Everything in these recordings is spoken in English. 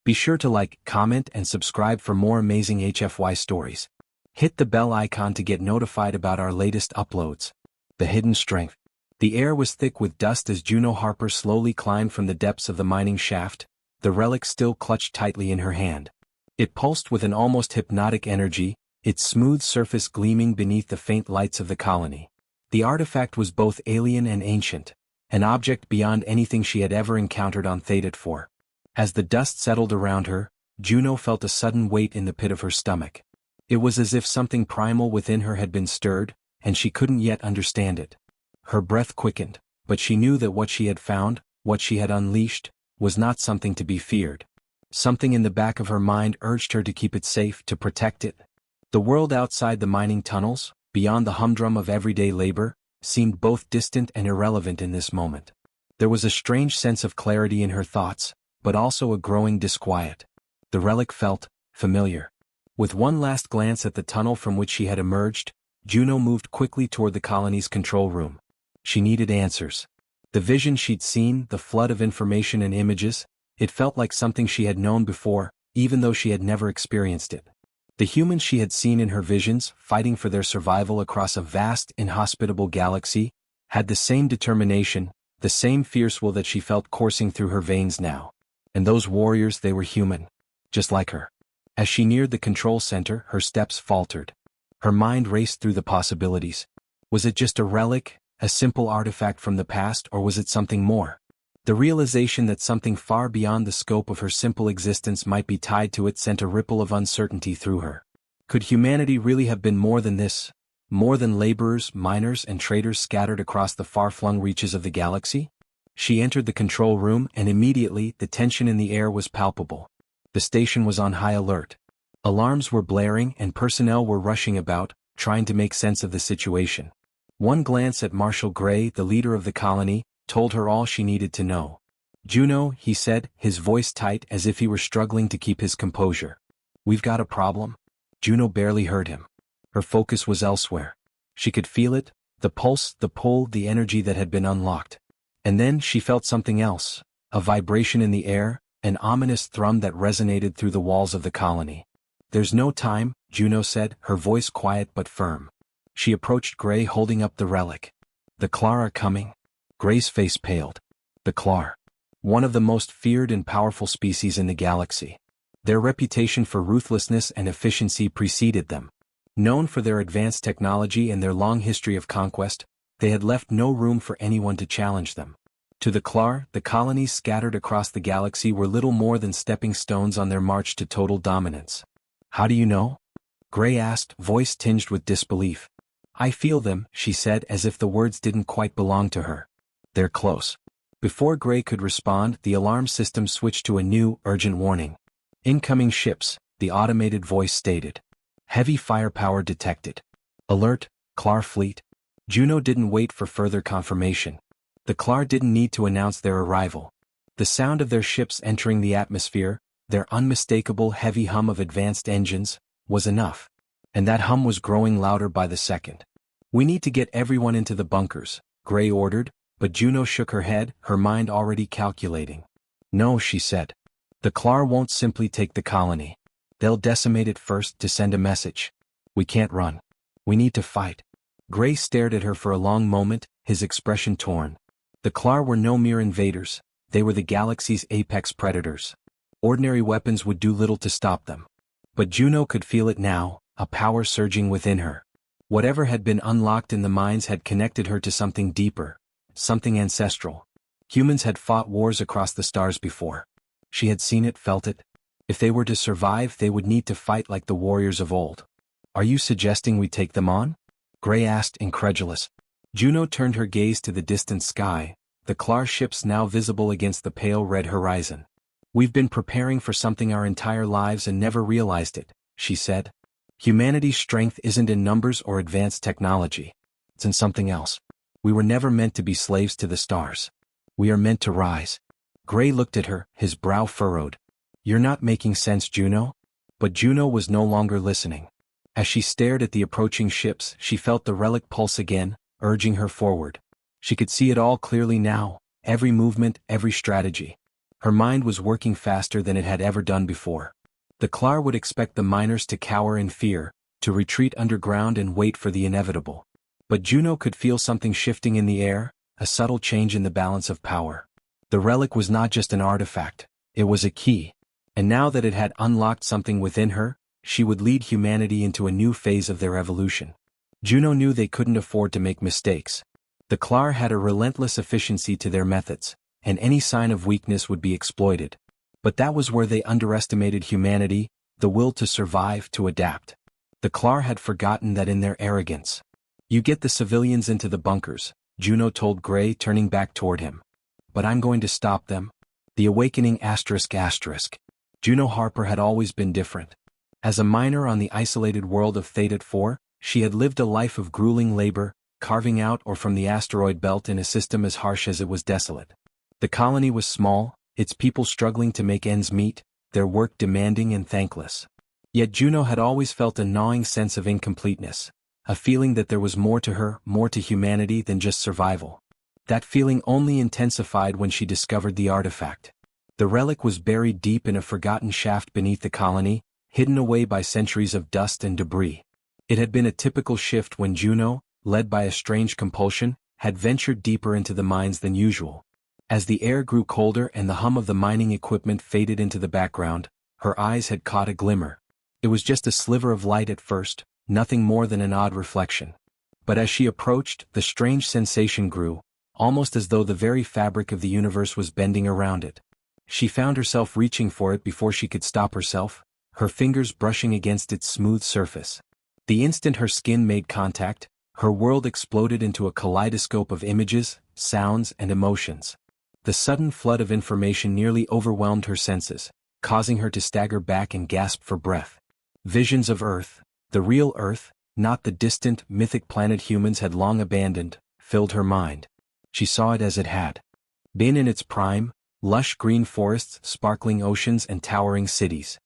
Be sure to like, comment, and subscribe for more amazing HFY stories. Hit the bell icon to get notified about our latest uploads. The hidden strength. The air was thick with dust as Juno Harper slowly climbed from the depths of the mining shaft, the relic still clutched tightly in her hand. It pulsed with an almost hypnotic energy, its smooth surface gleaming beneath the faint lights of the colony. The artifact was both alien and ancient, an object beyond anything she had ever encountered on Thetat 4. As the dust settled around her, Juno felt a sudden weight in the pit of her stomach. It was as if something primal within her had been stirred, and she couldn't yet understand it. Her breath quickened, but she knew that what she had found, what she had unleashed, was not something to be feared. Something in the back of her mind urged her to keep it safe, to protect it. The world outside the mining tunnels, beyond the humdrum of everyday labor, seemed both distant and irrelevant in this moment. There was a strange sense of clarity in her thoughts, but also a growing disquiet. The relic felt familiar. With one last glance at the tunnel from which she had emerged, Juno moved quickly toward the colony's control room. She needed answers. The vision she'd seen, the flood of information and images, it felt like something she had known before, even though she had never experienced it. The humans she had seen in her visions, fighting for their survival across a vast, inhospitable galaxy, had the same determination, the same fierce will that she felt coursing through her veins now. And those warriors, they were human. Just like her. As she neared the control center, her steps faltered. Her mind raced through the possibilities. Was it just a relic, a simple artifact from the past, or was it something more? The realization that something far beyond the scope of her simple existence might be tied to it sent a ripple of uncertainty through her. Could humanity really have been more than this? More than laborers, miners, and traders scattered across the far-flung reaches of the galaxy? She entered the control room, and immediately the tension in the air was palpable. The station was on high alert. Alarms were blaring and personnel were rushing about, trying to make sense of the situation. One glance at Marshal Gray, the leader of the colony, told her all she needed to know. "Juno," he said, his voice tight as if he were struggling to keep his composure. "We've got a problem." Juno barely heard him. Her focus was elsewhere. She could feel it, the pulse, the pull, the energy that had been unlocked. And then she felt something else, a vibration in the air, an ominous thrum that resonated through the walls of the colony. "There's no time," Juno said, her voice quiet but firm. She approached Gray holding up the relic. "The Klar are coming." Gray's face paled. The Klar. One of the most feared and powerful species in the galaxy. Their reputation for ruthlessness and efficiency preceded them. Known for their advanced technology and their long history of conquest, they had left no room for anyone to challenge them. To the Klar, the colonies scattered across the galaxy were little more than stepping stones on their march to total dominance. "How do you know?" Gray asked, voice tinged with disbelief. "I feel them," she said, as if the words didn't quite belong to her. "They're close." Before Gray could respond, the alarm system switched to a new, urgent warning. "Incoming ships," the automated voice stated. "Heavy firepower detected. Alert, Klar fleet." Juno didn't wait for further confirmation. The Klar didn't need to announce their arrival. The sound of their ships entering the atmosphere, their unmistakable heavy hum of advanced engines, was enough. And that hum was growing louder by the second. "We need to get everyone into the bunkers," Gray ordered, but Juno shook her head, her mind already calculating. "No," she said. "The Klar won't simply take the colony. They'll decimate it first to send a message. We can't run. We need to fight." Gray stared at her for a long moment, his expression torn. The Klar were no mere invaders, they were the galaxy's apex predators. Ordinary weapons would do little to stop them. But Juno could feel it now, a power surging within her. Whatever had been unlocked in the mines had connected her to something deeper, something ancestral. Humans had fought wars across the stars before. She had seen it, felt it. If they were to survive, they would need to fight like the warriors of old. "Are you suggesting we take them on?" Gray asked, incredulous. Juno turned her gaze to the distant sky, the Klar ships now visible against the pale red horizon. "We've been preparing for something our entire lives and never realized it," she said. "Humanity's strength isn't in numbers or advanced technology. It's in something else. We were never meant to be slaves to the stars. We are meant to rise." Gray looked at her, his brow furrowed. "You're not making sense, Juno." But Juno was no longer listening. As she stared at the approaching ships, she felt the relic pulse again, urging her forward. She could see it all clearly now, every movement, every strategy. Her mind was working faster than it had ever done before. The Klar would expect the miners to cower in fear, to retreat underground and wait for the inevitable. But Juno could feel something shifting in the air, a subtle change in the balance of power. The relic was not just an artifact, it was a key. And now that it had unlocked something within her, she would lead humanity into a new phase of their evolution. Juno knew they couldn't afford to make mistakes. The Klar had a relentless efficiency to their methods, and any sign of weakness would be exploited. But that was where they underestimated humanity, the will to survive, to adapt. The Klar had forgotten that in their arrogance. "You get the civilians into the bunkers," Juno told Gray, turning back toward him. "But I'm going to stop them." The awakening ***. Juno Harper had always been different. As a miner on the isolated world of Theta 4, she had lived a life of grueling labor, carving out or from the asteroid belt in a system as harsh as it was desolate. The colony was small, its people struggling to make ends meet, their work demanding and thankless. Yet Juno had always felt a gnawing sense of incompleteness, a feeling that there was more to her, more to humanity than just survival. That feeling only intensified when she discovered the artifact. The relic was buried deep in a forgotten shaft beneath the colony, hidden away by centuries of dust and debris. It had been a typical shift when Juno, led by a strange compulsion, had ventured deeper into the mines than usual. As the air grew colder and the hum of the mining equipment faded into the background, her eyes had caught a glimmer. It was just a sliver of light at first, nothing more than an odd reflection. But as she approached, the strange sensation grew, almost as though the very fabric of the universe was bending around it. She found herself reaching for it before she could stop herself, her fingers brushing against its smooth surface. The instant her skin made contact, her world exploded into a kaleidoscope of images, sounds, and emotions. The sudden flood of information nearly overwhelmed her senses, causing her to stagger back and gasp for breath. Visions of Earth, the real Earth, not the distant, mythic planet humans had long abandoned, filled her mind. She saw it as it had been in its prime, lush green forests, sparkling oceans, and towering cities.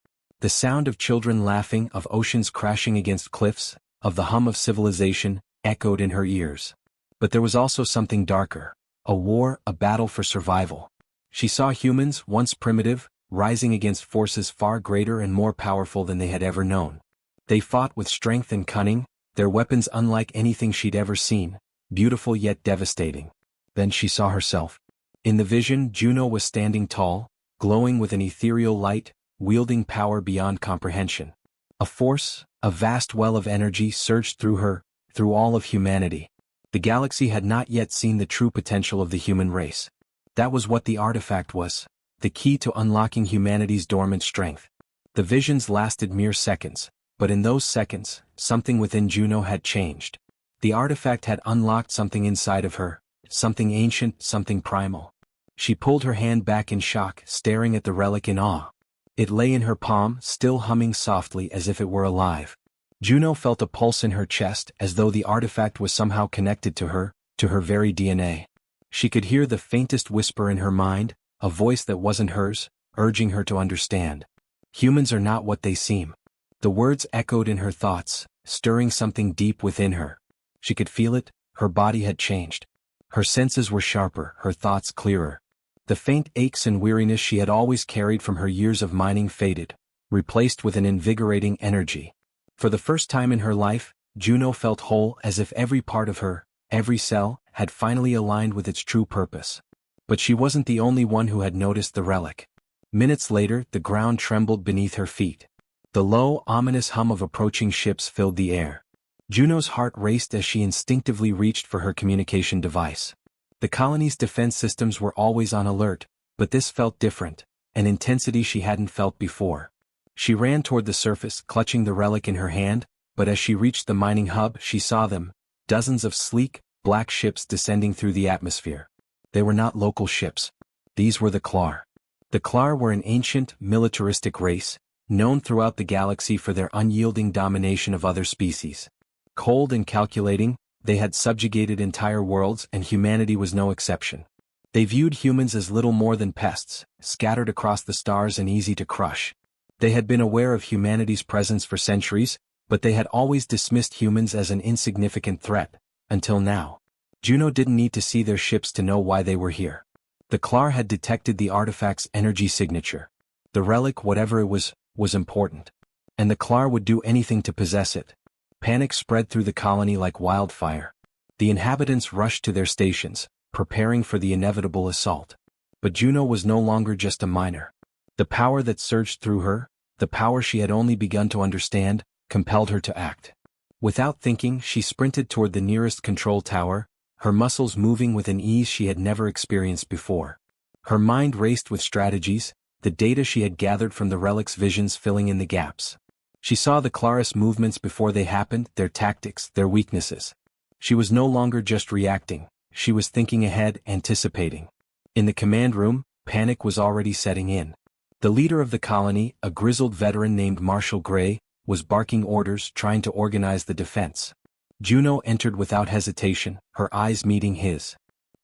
The sound of children laughing, of oceans crashing against cliffs, of the hum of civilization, echoed in her ears. But there was also something darker, a war, a battle for survival. She saw humans, once primitive, rising against forces far greater and more powerful than they had ever known. They fought with strength and cunning, their weapons unlike anything she'd ever seen, beautiful yet devastating. Then she saw herself. In the vision, Juno was standing tall, glowing with an ethereal light, wielding power beyond comprehension. A force, a vast well of energy surged through her, through all of humanity. The galaxy had not yet seen the true potential of the human race. That was what the artifact was, the key to unlocking humanity's dormant strength. The visions lasted mere seconds, but in those seconds, something within Juno had changed. The artifact had unlocked something inside of her, something ancient, something primal. She pulled her hand back in shock, staring at the relic in awe. It lay in her palm, still humming softly as if it were alive. Juno felt a pulse in her chest, as though the artifact was somehow connected to her very DNA. She could hear the faintest whisper in her mind, a voice that wasn't hers, urging her to understand. Humans are not what they seem. The words echoed in her thoughts, stirring something deep within her. She could feel it, her body had changed. Her senses were sharper, her thoughts clearer. The faint aches and weariness she had always carried from her years of mining faded, replaced with an invigorating energy. For the first time in her life, Juno felt whole, as if every part of her, every cell, had finally aligned with its true purpose. But she wasn't the only one who had noticed the relic. Minutes later, the ground trembled beneath her feet. The low, ominous hum of approaching ships filled the air. Juno's heart raced as she instinctively reached for her communication device. The colony's defense systems were always on alert, but this felt different, an intensity she hadn't felt before. She ran toward the surface, clutching the relic in her hand, but as she reached the mining hub, she saw them, dozens of sleek, black ships descending through the atmosphere. They were not local ships. These were the Klar. The Klar were an ancient, militaristic race, known throughout the galaxy for their unyielding domination of other species. Cold and calculating, they had subjugated entire worlds, and humanity was no exception. They viewed humans as little more than pests, scattered across the stars and easy to crush. They had been aware of humanity's presence for centuries, but they had always dismissed humans as an insignificant threat, until now. Juno didn't need to see their ships to know why they were here. The Klar had detected the artifact's energy signature. The relic, whatever it was important. And the Klar would do anything to possess it. Panic spread through the colony like wildfire. The inhabitants rushed to their stations, preparing for the inevitable assault. But Juno was no longer just a miner. The power that surged through her, the power she had only begun to understand, compelled her to act. Without thinking, she sprinted toward the nearest control tower, her muscles moving with an ease she had never experienced before. Her mind raced with strategies, the data she had gathered from the relic's visions filling in the gaps. She saw the Klaris movements before they happened, their tactics, their weaknesses. She was no longer just reacting, she was thinking ahead, anticipating. In the command room, panic was already setting in. The leader of the colony, a grizzled veteran named Marshal Gray, was barking orders, trying to organize the defense. Juno entered without hesitation, her eyes meeting his.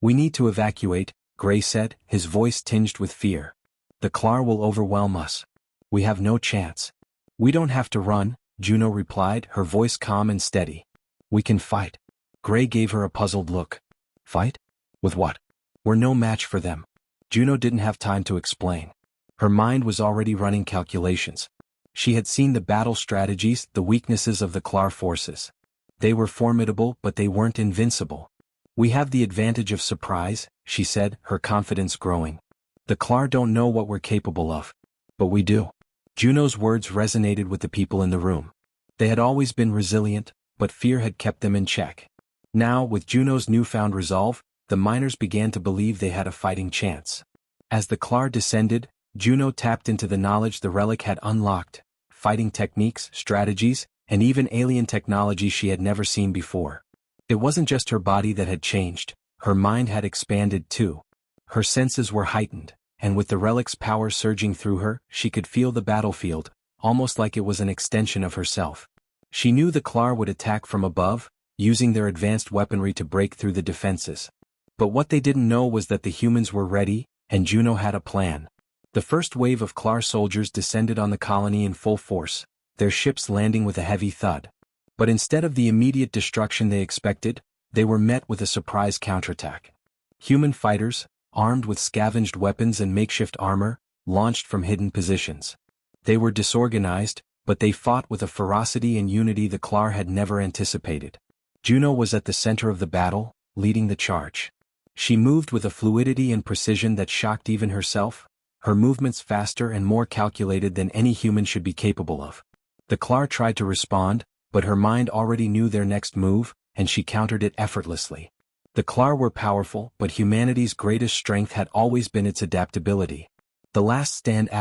"We need to evacuate," Gray said, his voice tinged with fear. "The Klar will overwhelm us. We have no chance." "We don't have to run," Juno replied, her voice calm and steady. "We can fight." Gray gave her a puzzled look. "Fight? With what?" "We're no match for them." Juno didn't have time to explain. Her mind was already running calculations. She had seen the battle strategies, the weaknesses of the Klar forces. They were formidable, but they weren't invincible. "We have the advantage of surprise," she said, her confidence growing. "The Klar don't know what we're capable of. But we do." Juno's words resonated with the people in the room. They had always been resilient, but fear had kept them in check. Now, with Juno's newfound resolve, the miners began to believe they had a fighting chance. As the Klar descended, Juno tapped into the knowledge the relic had unlocked, fighting techniques, strategies, and even alien technology she had never seen before. It wasn't just her body that had changed, her mind had expanded too. Her senses were heightened, and with the relic's power surging through her, she could feel the battlefield, almost like it was an extension of herself. She knew the Klar would attack from above, using their advanced weaponry to break through the defenses. But what they didn't know was that the humans were ready, and Juno had a plan. The first wave of Klar soldiers descended on the colony in full force, their ships landing with a heavy thud. But instead of the immediate destruction they expected, they were met with a surprise counterattack. Human fighters, armed with scavenged weapons and makeshift armor, launched from hidden positions. They were disorganized, but they fought with a ferocity and unity the Klar had never anticipated. Juno was at the center of the battle, leading the charge. She moved with a fluidity and precision that shocked even herself, her movements faster and more calculated than any human should be capable of. The Klar tried to respond, but her mind already knew their next move, and she countered it effortlessly. The Klar were powerful, but humanity's greatest strength had always been its adaptability. The last stand ***.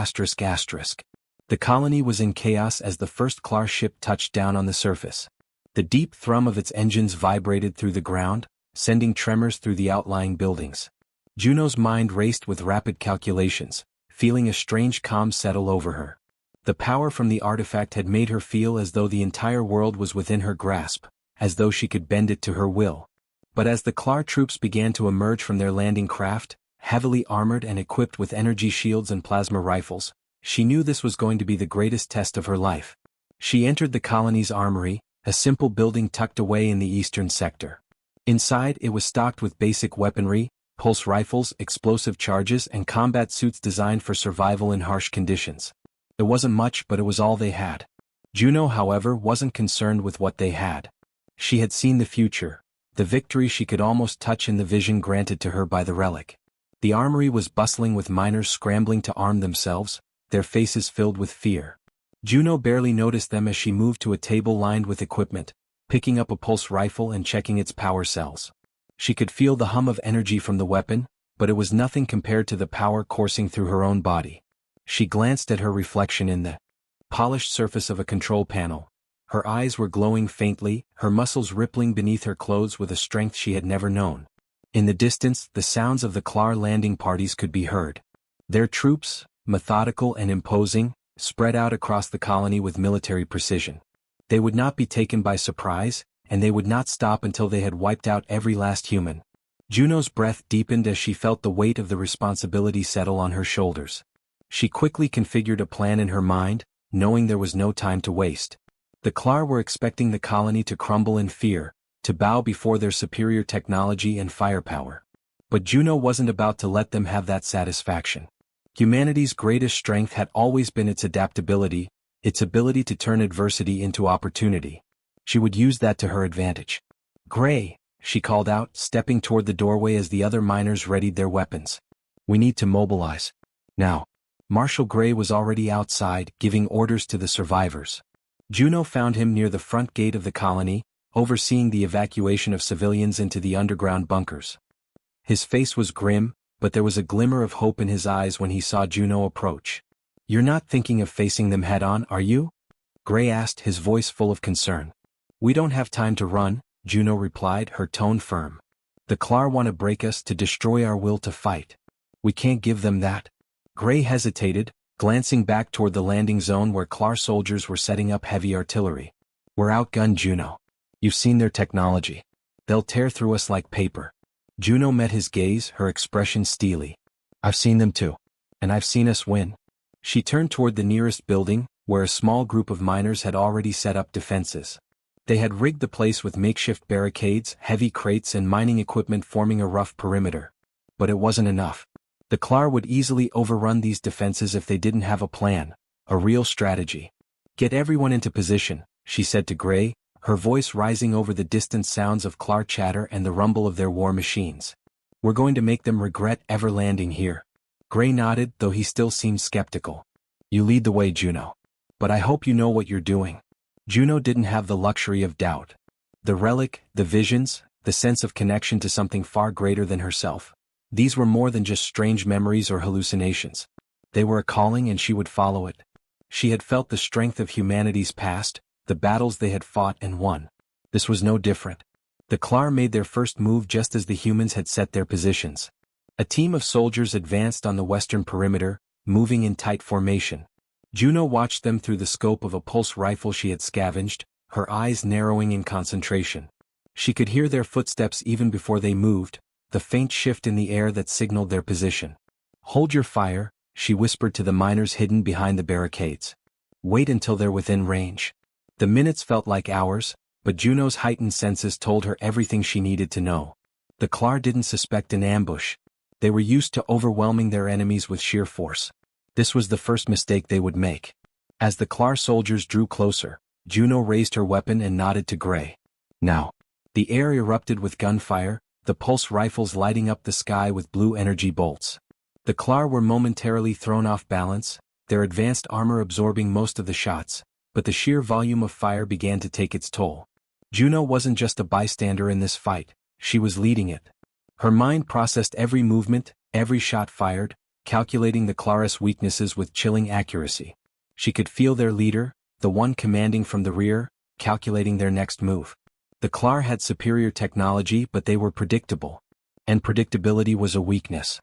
The colony was in chaos as the first Klar ship touched down on the surface. The deep thrum of its engines vibrated through the ground, sending tremors through the outlying buildings. Juno's mind raced with rapid calculations, feeling a strange calm settle over her. The power from the artifact had made her feel as though the entire world was within her grasp, as though she could bend it to her will. But as the Klar troops began to emerge from their landing craft, heavily armored and equipped with energy shields and plasma rifles, she knew this was going to be the greatest test of her life. She entered the colony's armory, a simple building tucked away in the eastern sector. Inside, it was stocked with basic weaponry, pulse rifles, explosive charges, and combat suits designed for survival in harsh conditions. It wasn't much, but it was all they had. Juno, however, wasn't concerned with what they had. She had seen the future, the victory she could almost touch in the vision granted to her by the relic. The armory was bustling with miners scrambling to arm themselves, their faces filled with fear. Juno barely noticed them as she moved to a table lined with equipment, picking up a pulse rifle and checking its power cells. She could feel the hum of energy from the weapon, but it was nothing compared to the power coursing through her own body. She glanced at her reflection in the polished surface of a control panel. Her eyes were glowing faintly, her muscles rippling beneath her clothes with a strength she had never known. In the distance, the sounds of the Klar landing parties could be heard. Their troops, methodical and imposing, spread out across the colony with military precision. They would not be taken by surprise, and they would not stop until they had wiped out every last human. Juno's breath deepened as she felt the weight of the responsibility settle on her shoulders. She quickly configured a plan in her mind, knowing there was no time to waste. The Klar were expecting the colony to crumble in fear, to bow before their superior technology and firepower. But Juno wasn't about to let them have that satisfaction. Humanity's greatest strength had always been its adaptability, its ability to turn adversity into opportunity. She would use that to her advantage. "Gray," she called out, stepping toward the doorway as the other miners readied their weapons. "We need to mobilize. Now." Marshal Gray was already outside, giving orders to the survivors. Juno found him near the front gate of the colony, overseeing the evacuation of civilians into the underground bunkers. His face was grim, but there was a glimmer of hope in his eyes when he saw Juno approach. "You're not thinking of facing them head-on, are you?" Gray asked, his voice full of concern. "We don't have time to run," Juno replied, her tone firm. "The Klar want to break us, to destroy our will to fight. We can't give them that." Gray hesitated, glancing back toward the landing zone where Klar soldiers were setting up heavy artillery. "We're outgunned, Juno. You've seen their technology. They'll tear through us like paper." Juno met his gaze, her expression steely. "I've seen them too. And I've seen us win." She turned toward the nearest building, where a small group of miners had already set up defenses. They had rigged the place with makeshift barricades, heavy crates and mining equipment forming a rough perimeter. But it wasn't enough. The Klar would easily overrun these defenses if they didn't have a plan, a real strategy. "Get everyone into position," she said to Gray, her voice rising over the distant sounds of Klar chatter and the rumble of their war machines. "We're going to make them regret ever landing here." Gray nodded, though he still seemed skeptical. "You lead the way, Juno. But I hope you know what you're doing." Juno didn't have the luxury of doubt. The relic, the visions, the sense of connection to something far greater than herself. These were more than just strange memories or hallucinations. They were a calling and she would follow it. She had felt the strength of humanity's past, the battles they had fought and won. This was no different. The Klar made their first move just as the humans had set their positions. A team of soldiers advanced on the western perimeter, moving in tight formation. Juno watched them through the scope of a pulse rifle she had scavenged, her eyes narrowing in concentration. She could hear their footsteps even before they moved, the faint shift in the air that signaled their position. "Hold your fire," she whispered to the miners hidden behind the barricades. "Wait until they're within range." The minutes felt like hours, but Juno's heightened senses told her everything she needed to know. The Klar didn't suspect an ambush. They were used to overwhelming their enemies with sheer force. This was the first mistake they would make. As the Klar soldiers drew closer, Juno raised her weapon and nodded to Gray. "Now." The air erupted with gunfire, the pulse rifles lighting up the sky with blue energy bolts. The Klar were momentarily thrown off balance, their advanced armor absorbing most of the shots, but the sheer volume of fire began to take its toll. Juno wasn't just a bystander in this fight, she was leading it. Her mind processed every movement, every shot fired, calculating the Klar's weaknesses with chilling accuracy. She could feel their leader, the one commanding from the rear, calculating their next move. The Klar had superior technology, but they were predictable. And predictability was a weakness.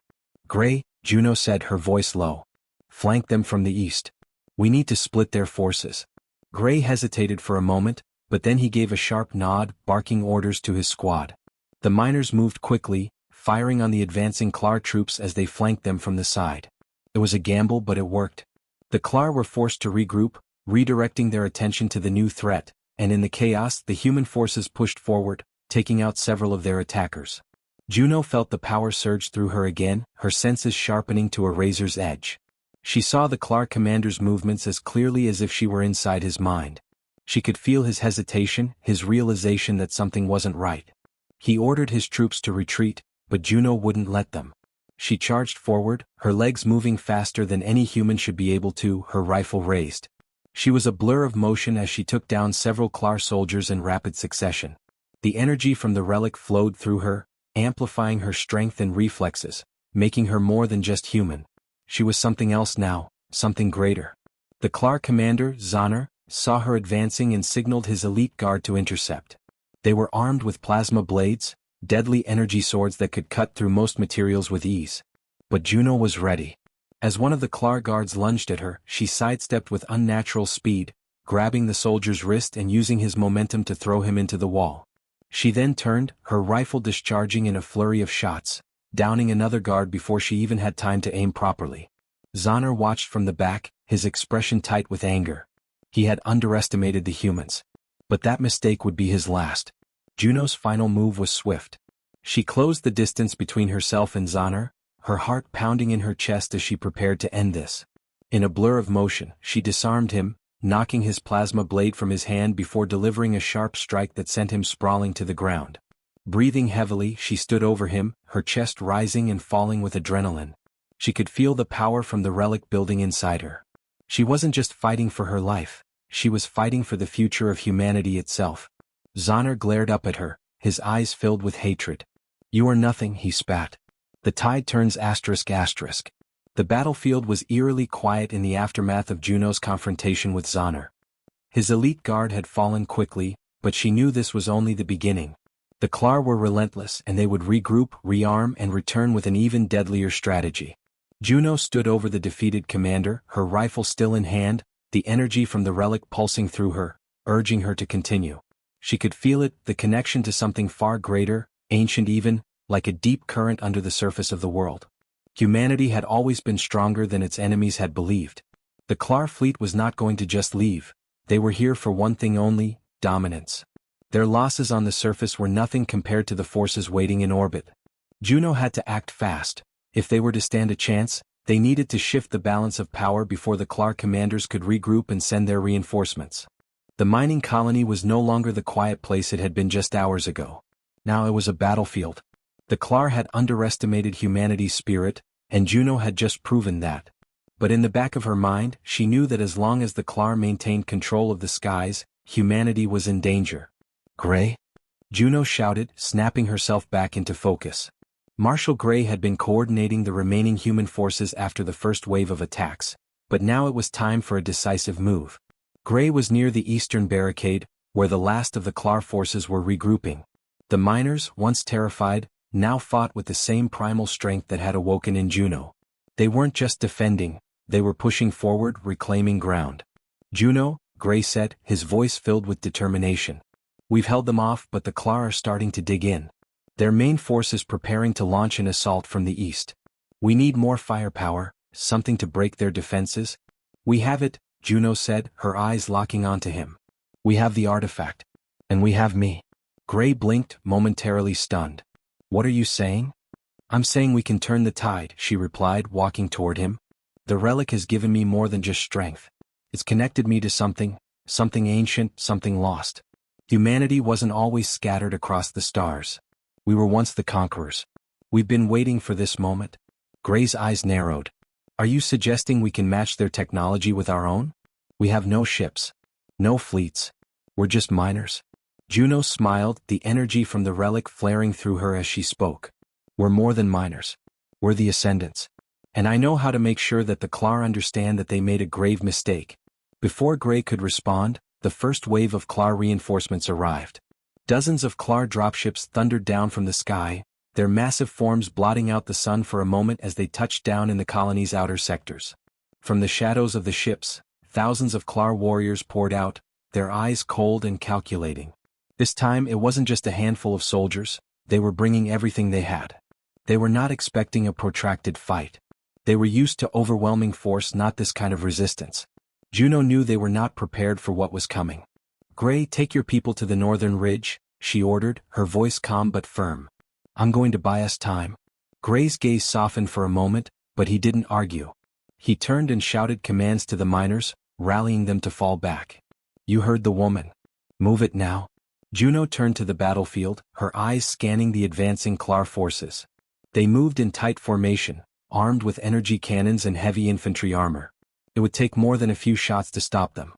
"Gray," Juno said, her voice low. "Flank them from the east. We need to split their forces." Gray hesitated for a moment, but then he gave a sharp nod, barking orders to his squad. The miners moved quickly, firing on the advancing Klar troops as they flanked them from the side. It was a gamble, but it worked. The Klar were forced to regroup, redirecting their attention to the new threat, and in the chaos the human forces pushed forward, taking out several of their attackers. Juno felt the power surge through her again, her senses sharpening to a razor's edge. She saw the Klar commander's movements as clearly as if she were inside his mind. She could feel his hesitation, his realization that something wasn't right. He ordered his troops to retreat, but Juno wouldn't let them. She charged forward, her legs moving faster than any human should be able to, her rifle raised. She was a blur of motion as she took down several Klar soldiers in rapid succession. The energy from the relic flowed through her, amplifying her strength and reflexes, making her more than just human. She was something else now, something greater. The Klar commander, Zahner, saw her advancing and signaled his elite guard to intercept. They were armed with plasma blades, deadly energy swords that could cut through most materials with ease. But Juno was ready. As one of the Klar guards lunged at her, she sidestepped with unnatural speed, grabbing the soldier's wrist and using his momentum to throw him into the wall. She then turned, her rifle discharging in a flurry of shots, downing another guard before she even had time to aim properly. Zahner watched from the back, his expression tight with anger. He had underestimated the humans. But that mistake would be his last. Juno's final move was swift. She closed the distance between herself and Zahner, her heart pounding in her chest as she prepared to end this. In a blur of motion, she disarmed him, knocking his plasma blade from his hand before delivering a sharp strike that sent him sprawling to the ground. Breathing heavily, she stood over him, her chest rising and falling with adrenaline. She could feel the power from the relic building inside her. She wasn't just fighting for her life, she was fighting for the future of humanity itself. Zahner glared up at her, his eyes filled with hatred. "You are nothing," he spat. The tide turns ****. The battlefield was eerily quiet in the aftermath of Juno's confrontation with Zahner. His elite guard had fallen quickly, but she knew this was only the beginning. The Klar were relentless and they would regroup, rearm and return with an even deadlier strategy. Juno stood over the defeated commander, her rifle still in hand, the energy from the relic pulsing through her, urging her to continue. She could feel it, the connection to something far greater, ancient even, like a deep current under the surface of the world. Humanity had always been stronger than its enemies had believed. The Klar fleet was not going to just leave. They were here for one thing only: dominance. Their losses on the surface were nothing compared to the forces waiting in orbit. Juno had to act fast. If they were to stand a chance, they needed to shift the balance of power before the Klar commanders could regroup and send their reinforcements. The mining colony was no longer the quiet place it had been just hours ago. Now it was a battlefield. The Klar had underestimated humanity's spirit, and Juno had just proven that. But in the back of her mind, she knew that as long as the Klar maintained control of the skies, humanity was in danger. "Gray?" Juno shouted, snapping herself back into focus. Marshal Gray had been coordinating the remaining human forces after the first wave of attacks, but now it was time for a decisive move. Gray was near the eastern barricade, where the last of the Klar forces were regrouping. The miners, once terrified, now fought with the same primal strength that had awoken in Juno. They weren't just defending, they were pushing forward, reclaiming ground. "Juno," Gray said, his voice filled with determination. "We've held them off, but the Klar are starting to dig in. Their main force is preparing to launch an assault from the east. We need more firepower, something to break their defenses." "We have it," Juno said, her eyes locking onto him. "We have the artifact. And we have me." Gray blinked, momentarily stunned. "What are you saying?" "I'm saying we can turn the tide," she replied, walking toward him. "The relic has given me more than just strength. It's connected me to something ancient, something lost. Humanity wasn't always scattered across the stars. We were once the conquerors. We've been waiting for this moment." Gray's eyes narrowed. "Are you suggesting we can match their technology with our own? We have no ships. No fleets. We're just miners." Juno smiled, the energy from the relic flaring through her as she spoke. "We're more than miners. We're the ascendants. And I know how to make sure that the Klar understand that they made a grave mistake." Before Gray could respond, the first wave of Klar reinforcements arrived. Dozens of Klar dropships thundered down from the sky, their massive forms blotting out the sun for a moment as they touched down in the colony's outer sectors. From the shadows of the ships, thousands of Klar warriors poured out, their eyes cold and calculating. This time it wasn't just a handful of soldiers, they were bringing everything they had. They were not expecting a protracted fight. They were used to overwhelming force, not this kind of resistance. Juno knew they were not prepared for what was coming. "Gray, take your people to the northern ridge," she ordered, her voice calm but firm. "I'm going to buy us time." Gray's gaze softened for a moment, but he didn't argue. He turned and shouted commands to the miners, rallying them to fall back. "You heard the woman. Move it now." Juno turned to the battlefield, her eyes scanning the advancing Klar forces. They moved in tight formation, armed with energy cannons and heavy infantry armor. It would take more than a few shots to stop them.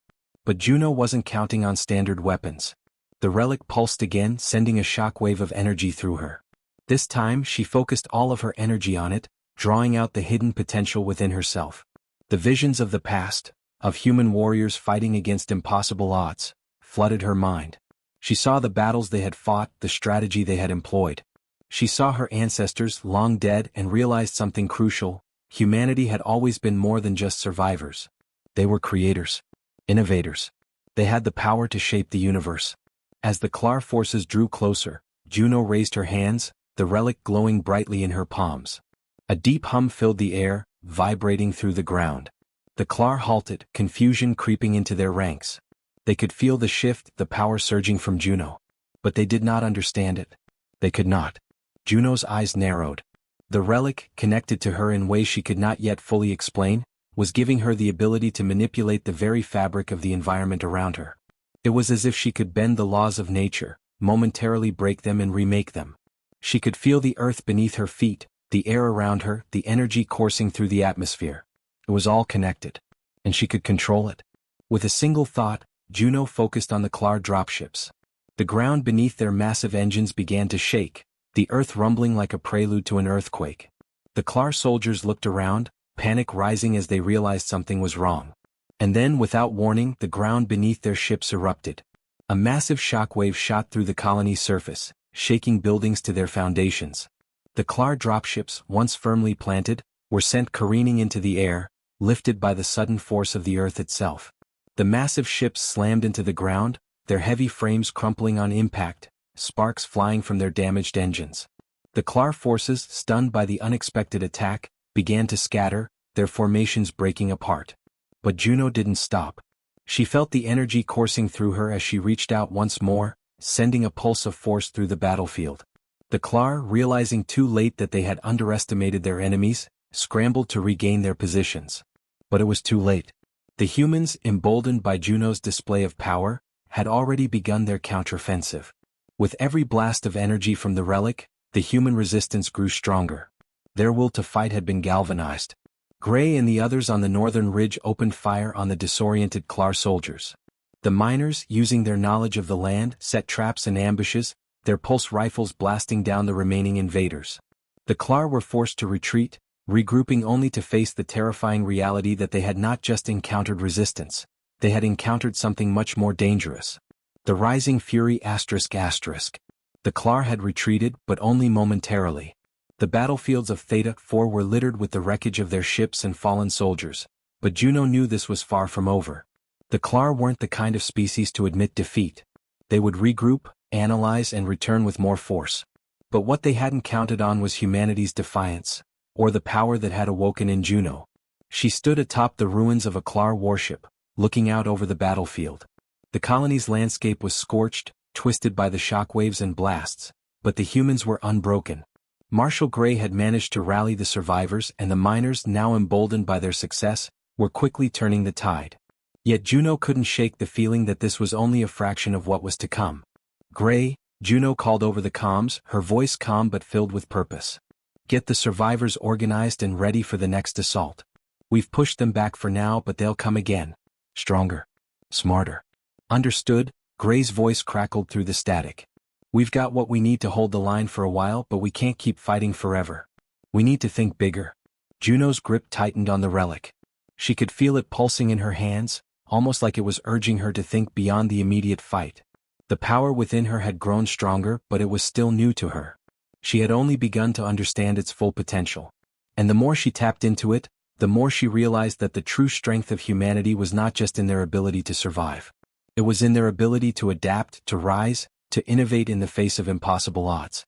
But Juno wasn't counting on standard weapons. The relic pulsed again, sending a shockwave of energy through her. This time she focused all of her energy on it, drawing out the hidden potential within herself. The visions of the past, of human warriors fighting against impossible odds, flooded her mind. She saw the battles they had fought, the strategy they had employed. She saw her ancestors, long dead, and realized something crucial: humanity had always been more than just survivors. They were creators. Innovators. They had the power to shape the universe. As the Klar forces drew closer, Juno raised her hands, the relic glowing brightly in her palms. A deep hum filled the air, vibrating through the ground. The Klar halted, confusion creeping into their ranks. They could feel the shift, the power surging from Juno. But they did not understand it. They could not. Juno's eyes narrowed. The relic, connected to her in ways she could not yet fully explain, was giving her the ability to manipulate the very fabric of the environment around her. It was as if she could bend the laws of nature, momentarily break them and remake them. She could feel the earth beneath her feet, the air around her, the energy coursing through the atmosphere. It was all connected. And she could control it. With a single thought, Juno focused on the Klar dropships. The ground beneath their massive engines began to shake, the earth rumbling like a prelude to an earthquake. The Klar soldiers looked around, panic rising as they realized something was wrong. And then, without warning, the ground beneath their ships erupted. A massive shockwave shot through the colony's surface, shaking buildings to their foundations. The Klar dropships, once firmly planted, were sent careening into the air, lifted by the sudden force of the earth itself. The massive ships slammed into the ground, their heavy frames crumpling on impact, sparks flying from their damaged engines. The Klar forces, stunned by the unexpected attack, began to scatter, their formations breaking apart. But Juno didn't stop. She felt the energy coursing through her as she reached out once more, sending a pulse of force through the battlefield. The Klar, realizing too late that they had underestimated their enemies, scrambled to regain their positions. But it was too late. The humans, emboldened by Juno's display of power, had already begun their counteroffensive. With every blast of energy from the relic, the human resistance grew stronger. Their will to fight had been galvanized. Gray and the others on the northern ridge opened fire on the disoriented Klar soldiers. The miners, using their knowledge of the land, set traps and ambushes, their pulse rifles blasting down the remaining invaders. The Klar were forced to retreat, regrouping only to face the terrifying reality that they had not just encountered resistance, they had encountered something much more dangerous. The rising fury ***. The Klar had retreated, but only momentarily. The battlefields of Theta 4 were littered with the wreckage of their ships and fallen soldiers, but Juno knew this was far from over. The Klar weren't the kind of species to admit defeat. They would regroup, analyze and return with more force. But what they hadn't counted on was humanity's defiance, or the power that had awoken in Juno. She stood atop the ruins of a Klar warship, looking out over the battlefield. The colony's landscape was scorched, twisted by the shockwaves and blasts, but the humans were unbroken. Marshal Gray had managed to rally the survivors, and the miners, now emboldened by their success, were quickly turning the tide. Yet Juno couldn't shake the feeling that this was only a fraction of what was to come. "Gray," Juno called over the comms, her voice calm but filled with purpose. "Get the survivors organized and ready for the next assault. We've pushed them back for now, but they'll come again. Stronger. Smarter." "Understood," Gray's voice crackled through the static. "We've got what we need to hold the line for a while, but we can't keep fighting forever. We need to think bigger." Juno's grip tightened on the relic. She could feel it pulsing in her hands, almost like it was urging her to think beyond the immediate fight. The power within her had grown stronger, but it was still new to her. She had only begun to understand its full potential. And the more she tapped into it, the more she realized that the true strength of humanity was not just in their ability to survive. It was in their ability to adapt, to rise, to innovate in the face of impossible odds.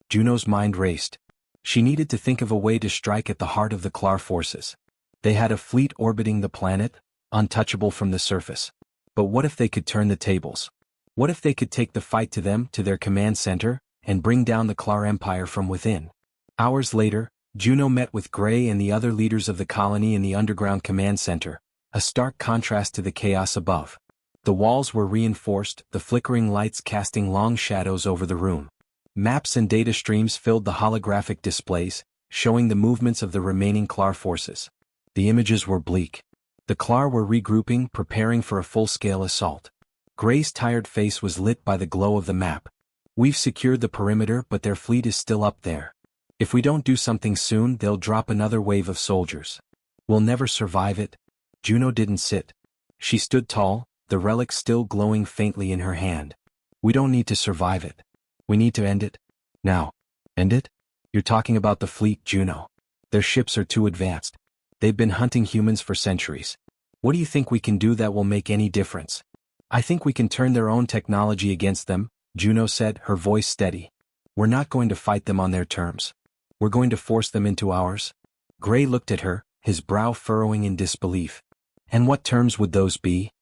Juno's mind raced. She needed to think of a way to strike at the heart of the Klar forces. They had a fleet orbiting the planet, untouchable from the surface. But what if they could turn the tables? What if they could take the fight to them, to their command center, and bring down the Klar Empire from within? Hours later, Juno met with Gray and the other leaders of the colony in the underground command center, a stark contrast to the chaos above. The walls were reinforced, the flickering lights casting long shadows over the room. Maps and data streams filled the holographic displays, showing the movements of the remaining Klar forces. The images were bleak. The Klar were regrouping, preparing for a full-scale assault. Gray's tired face was lit by the glow of the map. "We've secured the perimeter, but their fleet is still up there. If we don't do something soon, they'll drop another wave of soldiers. We'll never survive it." Juno didn't sit. She stood tall, the relic still glowing faintly in her hand. "We don't need to survive it. We need to end it. Now." "End it? You're talking about the fleet, Juno. Their ships are too advanced. They've been hunting humans for centuries. What do you think we can do that will make any difference?" "I think we can turn their own technology against them," Juno said, her voice steady. "We're not going to fight them on their terms. We're going to force them into ours." Gray looked at her, his brow furrowing in disbelief. "And what terms would those be?"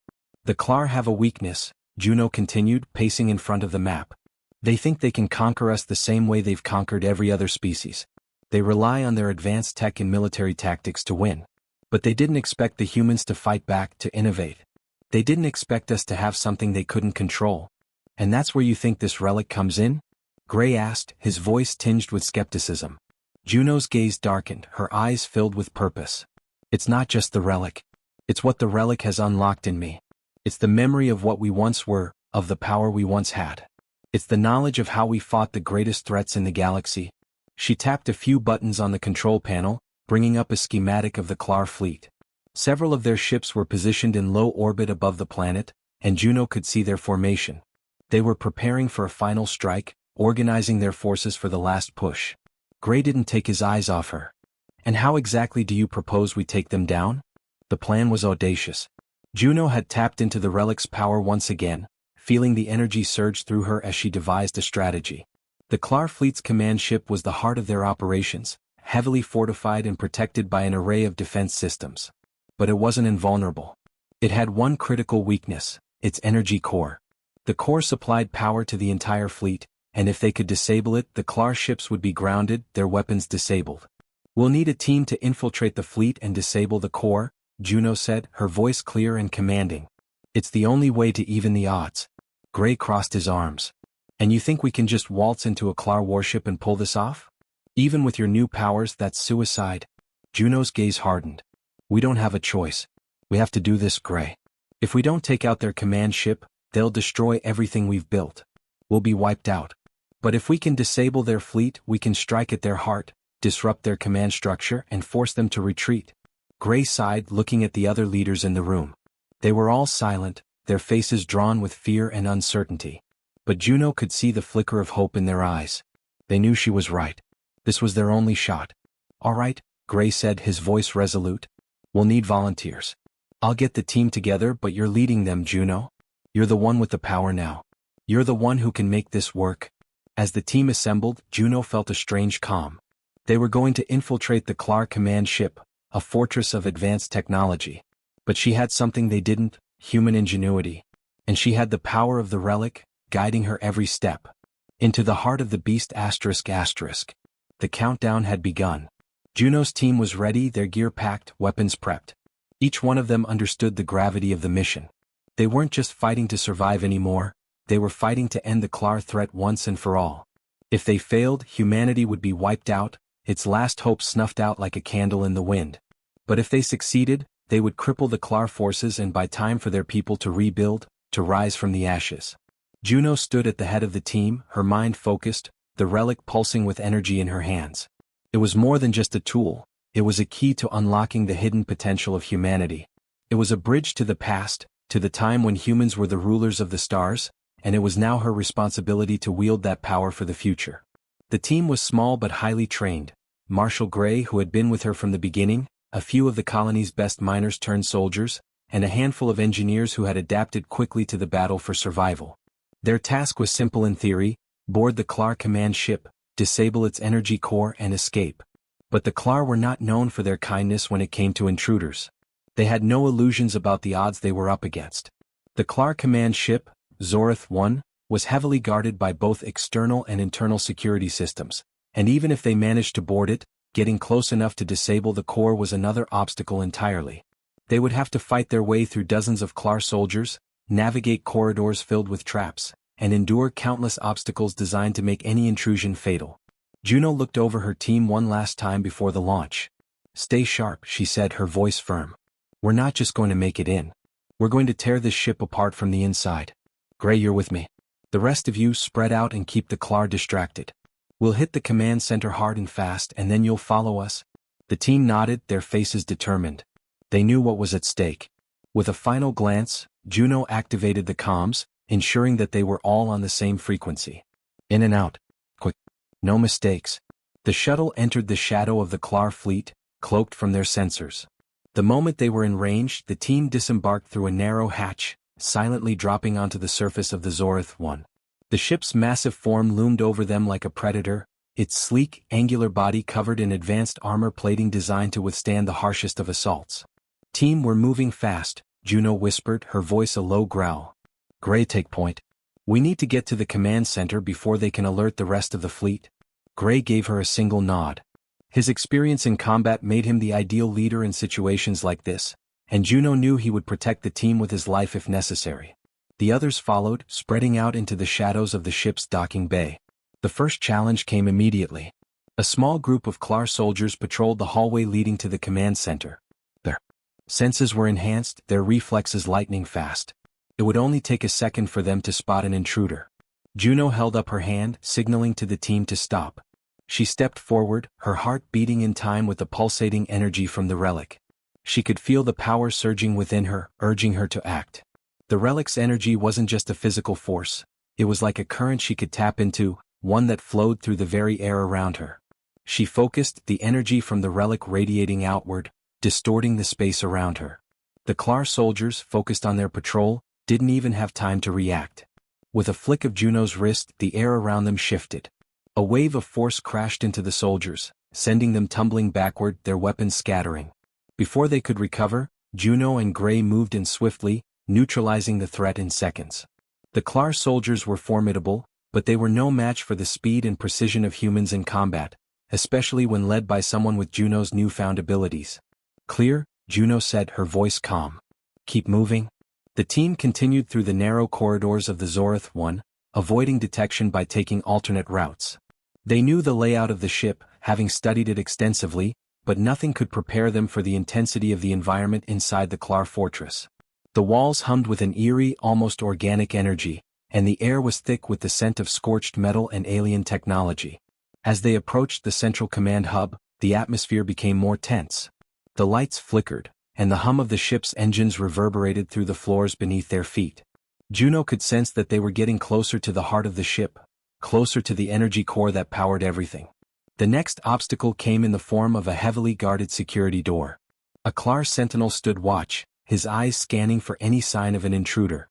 "The Klar have a weakness," Juno continued, pacing in front of the map. They think they can conquer us the same way they've conquered every other species. They rely on their advanced tech and military tactics to win. But they didn't expect the humans to fight back, to innovate. They didn't expect us to have something they couldn't control. And that's where you think this relic comes in? Gray asked, his voice tinged with skepticism. Juno's gaze darkened, her eyes filled with purpose. It's not just the relic. It's what the relic has unlocked in me. It's the memory of what we once were, of the power we once had. It's the knowledge of how we fought the greatest threats in the galaxy. She tapped a few buttons on the control panel, bringing up a schematic of the Klar fleet. Several of their ships were positioned in low orbit above the planet, and Juno could see their formation. They were preparing for a final strike, organizing their forces for the last push. Gray didn't take his eyes off her. And how exactly do you propose we take them down? The plan was audacious. Juno had tapped into the relic's power once again, feeling the energy surge through her as she devised a strategy. The Klar fleet's command ship was the heart of their operations, heavily fortified and protected by an array of defense systems. But it wasn't invulnerable. It had one critical weakness, its energy core. The core supplied power to the entire fleet, and if they could disable it, the Klar ships would be grounded, their weapons disabled. We'll need a team to infiltrate the fleet and disable the core, Juno said, her voice clear and commanding. It's the only way to even the odds. Gray crossed his arms. And you think we can just waltz into a Klar warship and pull this off? Even with your new powers, that's suicide. Juno's gaze hardened. We don't have a choice. We have to do this, Gray. If we don't take out their command ship, they'll destroy everything we've built. We'll be wiped out. But if we can disable their fleet, we can strike at their heart, disrupt their command structure, and force them to retreat. Gray sighed, looking at the other leaders in the room. They were all silent, their faces drawn with fear and uncertainty. But Juno could see the flicker of hope in their eyes. They knew she was right. This was their only shot. All right, Gray said, his voice resolute. We'll need volunteers. I'll get the team together, but you're leading them, Juno. You're the one with the power now. You're the one who can make this work. As the team assembled, Juno felt a strange calm. They were going to infiltrate the Klar command ship, a fortress of advanced technology. But she had something they didn't, human ingenuity. And she had the power of the relic, guiding her every step. Into the heart of the beast ***. The countdown had begun. Juno's team was ready, their gear packed, weapons prepped. Each one of them understood the gravity of the mission. They weren't just fighting to survive anymore, they were fighting to end the Klar threat once and for all. If they failed, humanity would be wiped out, its last hope snuffed out like a candle in the wind. But if they succeeded, they would cripple the Klar forces and buy time for their people to rebuild, to rise from the ashes. Juno stood at the head of the team, her mind focused, the relic pulsing with energy in her hands. It was more than just a tool, it was a key to unlocking the hidden potential of humanity. It was a bridge to the past, to the time when humans were the rulers of the stars, and it was now her responsibility to wield that power for the future. The team was small but highly trained. Marshal Gray, who had been with her from the beginning, a few of the colony's best miners turned soldiers, and a handful of engineers who had adapted quickly to the battle for survival. Their task was simple in theory: board the Klar command ship, disable its energy core and escape. But the Klar were not known for their kindness when it came to intruders. They had no illusions about the odds they were up against. The Klar command ship, Zorith 1, was heavily guarded by both external and internal security systems, and even if they managed to board it, getting close enough to disable the core was another obstacle entirely. They would have to fight their way through dozens of Klar soldiers, navigate corridors filled with traps, and endure countless obstacles designed to make any intrusion fatal. Juno looked over her team one last time before the launch. "Stay sharp," she said, her voice firm. "We're not just going to make it in. We're going to tear this ship apart from the inside. Gray, you're with me. The rest of you spread out and keep the Klar distracted. We'll hit the command center hard and fast, and then you'll follow us." The team nodded, their faces determined. They knew what was at stake. With a final glance, Juno activated the comms, ensuring that they were all on the same frequency. In and out. Quick. No mistakes. The shuttle entered the shadow of the Klar fleet, cloaked from their sensors. The moment they were in range, the team disembarked through a narrow hatch, silently dropping onto the surface of the Zorith 1. The ship's massive form loomed over them like a predator, its sleek, angular body covered in advanced armor plating designed to withstand the harshest of assaults. "Team, we're moving fast," Juno whispered, her voice a low growl. "Gray, take point." We need to get to the command center before they can alert the rest of the fleet. Gray gave her a single nod. His experience in combat made him the ideal leader in situations like this, and Juno knew he would protect the team with his life if necessary. The others followed, spreading out into the shadows of the ship's docking bay. The first challenge came immediately. A small group of Klar soldiers patrolled the hallway leading to the command center. Their senses were enhanced, their reflexes lightning fast. It would only take a second for them to spot an intruder. Juno held up her hand, signaling to the team to stop. She stepped forward, her heart beating in time with the pulsating energy from the relic. She could feel the power surging within her, urging her to act. The relic's energy wasn't just a physical force. It was like a current she could tap into, one that flowed through the very air around her. She focused, the energy from the relic radiating outward, distorting the space around her. The Klar soldiers, focused on their patrol, didn't even have time to react. With a flick of Juno's wrist, the air around them shifted. A wave of force crashed into the soldiers, sending them tumbling backward, their weapons scattering. Before they could recover, Juno and Gray moved in swiftly, neutralizing the threat in seconds. The Klar soldiers were formidable, but they were no match for the speed and precision of humans in combat, especially when led by someone with Juno's newfound abilities. "Clear," Juno said, her voice calm. "Keep moving." The team continued through the narrow corridors of the Zorith 1, avoiding detection by taking alternate routes. They knew the layout of the ship, having studied it extensively, but nothing could prepare them for the intensity of the environment inside the Klar fortress. The walls hummed with an eerie, almost organic energy, and the air was thick with the scent of scorched metal and alien technology. As they approached the central command hub, the atmosphere became more tense. The lights flickered, and the hum of the ship's engines reverberated through the floors beneath their feet. Juno could sense that they were getting closer to the heart of the ship, closer to the energy core that powered everything. The next obstacle came in the form of a heavily guarded security door. A Klar sentinel stood watch, his eyes scanning for any sign of an intruder.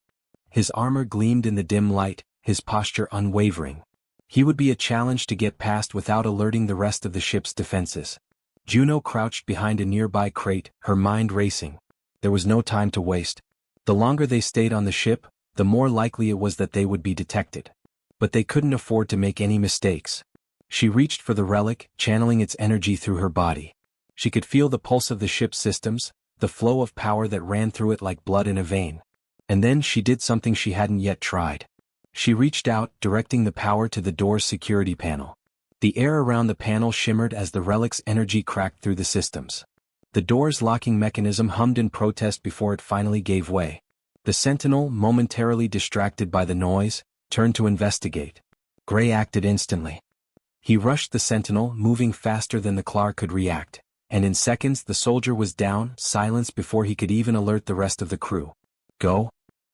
His armor gleamed in the dim light, his posture unwavering. He would be a challenge to get past without alerting the rest of the ship's defenses. Juno crouched behind a nearby crate, her mind racing. There was no time to waste. The longer they stayed on the ship, the more likely it was that they would be detected. But they couldn't afford to make any mistakes. She reached for the relic, channeling its energy through her body. She could feel the pulse of the ship's systems, the flow of power that ran through it like blood in a vein. And then she did something she hadn't yet tried. She reached out, directing the power to the door's security panel. The air around the panel shimmered as the relic's energy cracked through the systems. The door's locking mechanism hummed in protest before it finally gave way. The sentinel, momentarily distracted by the noise, turned to investigate. Gray acted instantly. He rushed the sentinel, moving faster than the Klar could react, and in seconds the soldier was down, silenced before he could even alert the rest of the crew. "Go,"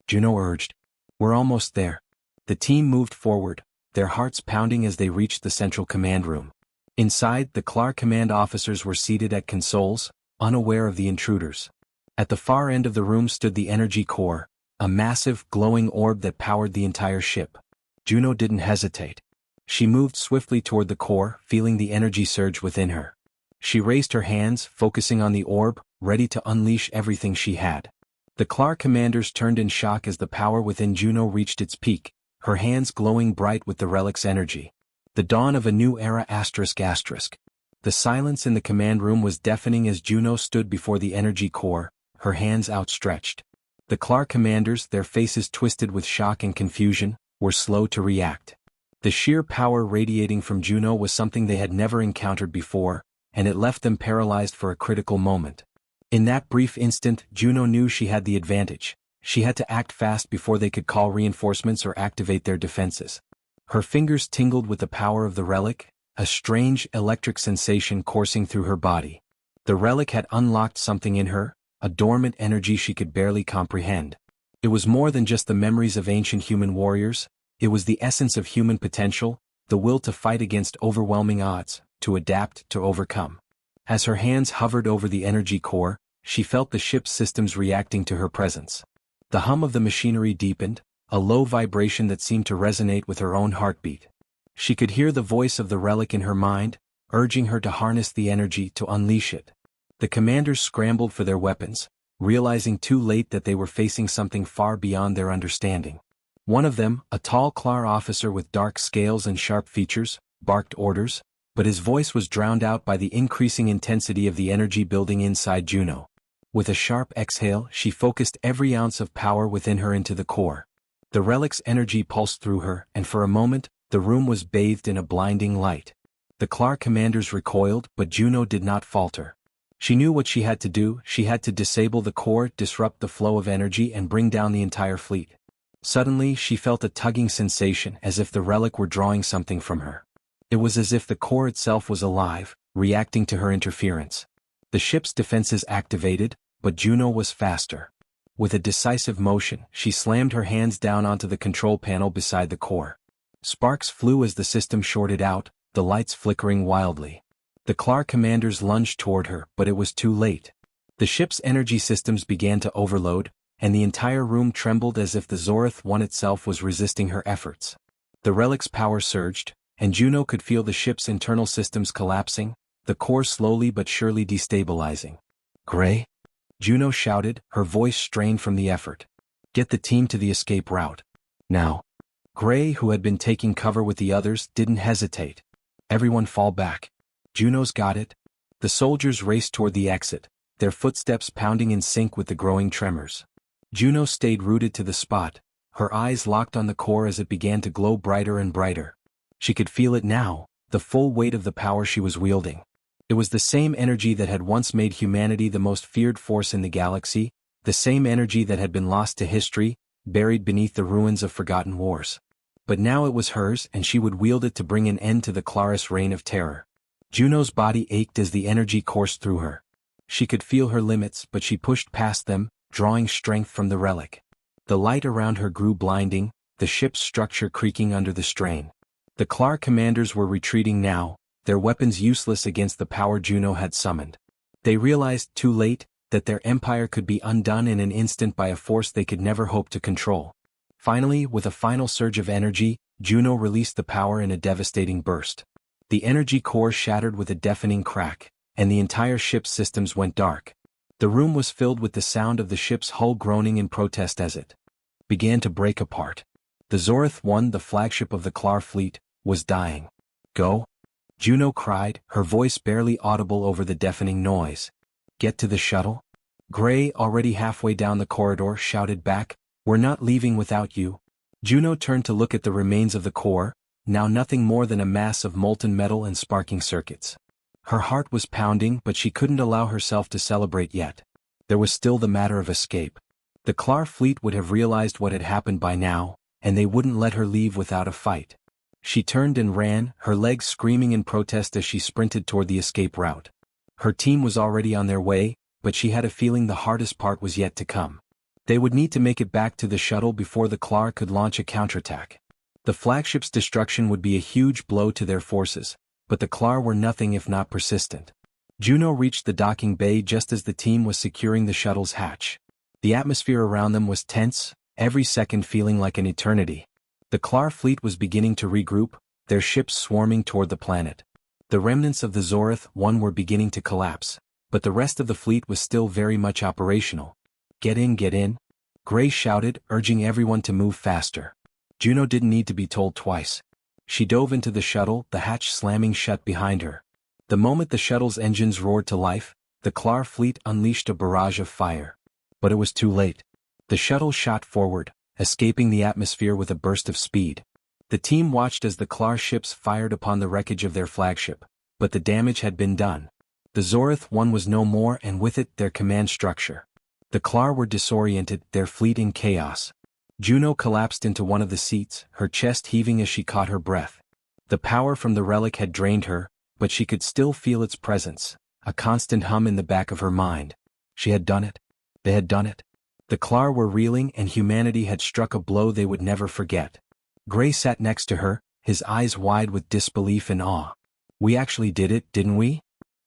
Juno urged. "We're almost there." The team moved forward, their hearts pounding as they reached the central command room. Inside, the Klar command officers were seated at consoles, unaware of the intruders. At the far end of the room stood the energy core, a massive, glowing orb that powered the entire ship. Juno didn't hesitate. She moved swiftly toward the core, feeling the energy surge within her. She raised her hands, focusing on the orb, ready to unleash everything she had. The Klar commanders turned in shock as the power within Juno reached its peak, her hands glowing bright with the relic's energy. The dawn of a new era ***. The silence in the command room was deafening as Juno stood before the energy core, her hands outstretched. The Klar commanders, their faces twisted with shock and confusion, were slow to react. The sheer power radiating from Juno was something they had never encountered before, and it left them paralyzed for a critical moment. In that brief instant, Juno knew she had the advantage. She had to act fast before they could call reinforcements or activate their defenses. Her fingers tingled with the power of the relic, a strange electric sensation coursing through her body. The relic had unlocked something in her, a dormant energy she could barely comprehend. It was more than just the memories of ancient human warriors, it was the essence of human potential, the will to fight against overwhelming odds, to adapt, to overcome. As her hands hovered over the energy core, she felt the ship's systems reacting to her presence. The hum of the machinery deepened, a low vibration that seemed to resonate with her own heartbeat. She could hear the voice of the relic in her mind, urging her to harness the energy, to unleash it. The commanders scrambled for their weapons, realizing too late that they were facing something far beyond their understanding. One of them, a tall Klar officer with dark scales and sharp features, barked orders, but his voice was drowned out by the increasing intensity of the energy building inside Juno. With a sharp exhale, she focused every ounce of power within her into the core. The relic's energy pulsed through her, and for a moment, the room was bathed in a blinding light. The Klar commanders recoiled, but Juno did not falter. She knew what she had to do. She had to disable the core, disrupt the flow of energy, and bring down the entire fleet. Suddenly, she felt a tugging sensation, as if the relic were drawing something from her. It was as if the core itself was alive, reacting to her interference. The ship's defenses activated, but Juno was faster. With a decisive motion, she slammed her hands down onto the control panel beside the core. Sparks flew as the system shorted out, the lights flickering wildly. The Klar commanders lunged toward her, but it was too late. The ship's energy systems began to overload, and the entire room trembled as if the Zorith One itself was resisting her efforts. The relic's power surged, and Juno could feel the ship's internal systems collapsing, the core slowly but surely destabilizing. "Gray?" Juno shouted, her voice strained from the effort. "Get the team to the escape route. Now." Gray, who had been taking cover with the others, didn't hesitate. "Everyone fall back. Juno's got it." The soldiers raced toward the exit, their footsteps pounding in sync with the growing tremors. Juno stayed rooted to the spot, her eyes locked on the core as it began to glow brighter and brighter. She could feel it now, the full weight of the power she was wielding. It was the same energy that had once made humanity the most feared force in the galaxy, the same energy that had been lost to history, buried beneath the ruins of forgotten wars. But now it was hers, and she would wield it to bring an end to the Klaris reign of terror. Juno's body ached as the energy coursed through her. She could feel her limits, but she pushed past them, drawing strength from the relic. The light around her grew blinding, the ship's structure creaking under the strain. The Klar commanders were retreating now, their weapons useless against the power Juno had summoned. They realized, too late, that their empire could be undone in an instant by a force they could never hope to control. Finally, with a final surge of energy, Juno released the power in a devastating burst. The energy core shattered with a deafening crack, and the entire ship's systems went dark. The room was filled with the sound of the ship's hull groaning in protest as it began to break apart. The Zorith One, the flagship of the Klar fleet, was dying. "Go?" Juno cried, her voice barely audible over the deafening noise. "Get to the shuttle?" Gray, already halfway down the corridor, shouted back, "We're not leaving without you." Juno turned to look at the remains of the core, now nothing more than a mass of molten metal and sparking circuits. Her heart was pounding, but she couldn't allow herself to celebrate yet. There was still the matter of escape. The Klar fleet would have realized what had happened by now, and they wouldn't let her leave without a fight. She turned and ran, her legs screaming in protest as she sprinted toward the escape route. Her team was already on their way, but she had a feeling the hardest part was yet to come. They would need to make it back to the shuttle before the Klar could launch a counterattack. The flagship's destruction would be a huge blow to their forces, but the Klar were nothing if not persistent. Juno reached the docking bay just as the team was securing the shuttle's hatch. The atmosphere around them was tense, every second feeling like an eternity. The Klar fleet was beginning to regroup, their ships swarming toward the planet. The remnants of the Zorith One were beginning to collapse, but the rest of the fleet was still very much operational. Get in," Gray shouted, urging everyone to move faster. Juno didn't need to be told twice. She dove into the shuttle, the hatch slamming shut behind her. The moment the shuttle's engines roared to life, the Klar fleet unleashed a barrage of fire. But it was too late. The shuttle shot forward, escaping the atmosphere with a burst of speed. The team watched as the Klar ships fired upon the wreckage of their flagship, but the damage had been done. The Zorith One was no more, and with it their command structure. The Klar were disoriented, their fleet in chaos. Juno collapsed into one of the seats, her chest heaving as she caught her breath. The power from the relic had drained her, but she could still feel its presence, a constant hum in the back of her mind. She had done it. They had done it. The Klar were reeling, and humanity had struck a blow they would never forget. Gray sat next to her, his eyes wide with disbelief and awe. "We actually did it, didn't we?"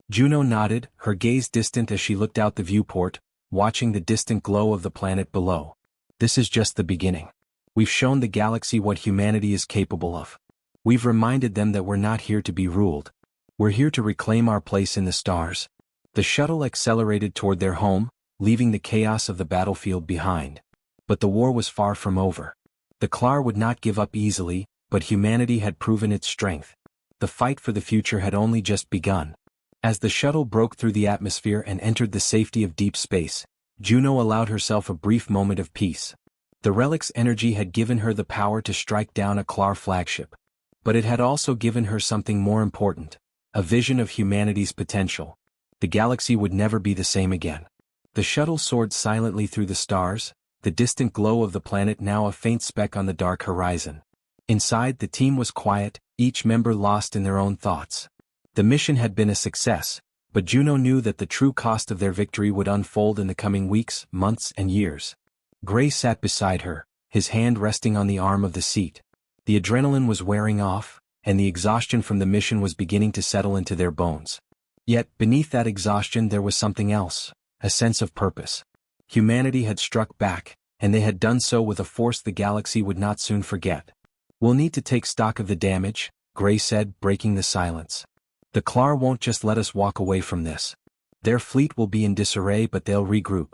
Juno nodded, her gaze distant as she looked out the viewport, watching the distant glow of the planet below. "This is just the beginning. We've shown the galaxy what humanity is capable of. We've reminded them that we're not here to be ruled. We're here to reclaim our place in the stars." The shuttle accelerated toward their home, leaving the chaos of the battlefield behind. But the war was far from over. The Klar would not give up easily, but humanity had proven its strength. The fight for the future had only just begun. As the shuttle broke through the atmosphere and entered the safety of deep space, Juno allowed herself a brief moment of peace. The relic's energy had given her the power to strike down a Klar flagship. But it had also given her something more important, a vision of humanity's potential. The galaxy would never be the same again. The shuttle soared silently through the stars, the distant glow of the planet now a faint speck on the dark horizon. Inside, the team was quiet, each member lost in their own thoughts. The mission had been a success, but Juno knew that the true cost of their victory would unfold in the coming weeks, months, and years. Gray sat beside her, his hand resting on the arm of the seat. The adrenaline was wearing off, and the exhaustion from the mission was beginning to settle into their bones. Yet, beneath that exhaustion there was something else, a sense of purpose. Humanity had struck back, and they had done so with a force the galaxy would not soon forget. "We'll need to take stock of the damage," Gray said, breaking the silence. "The Klar won't just let us walk away from this. Their fleet will be in disarray, but they'll regroup.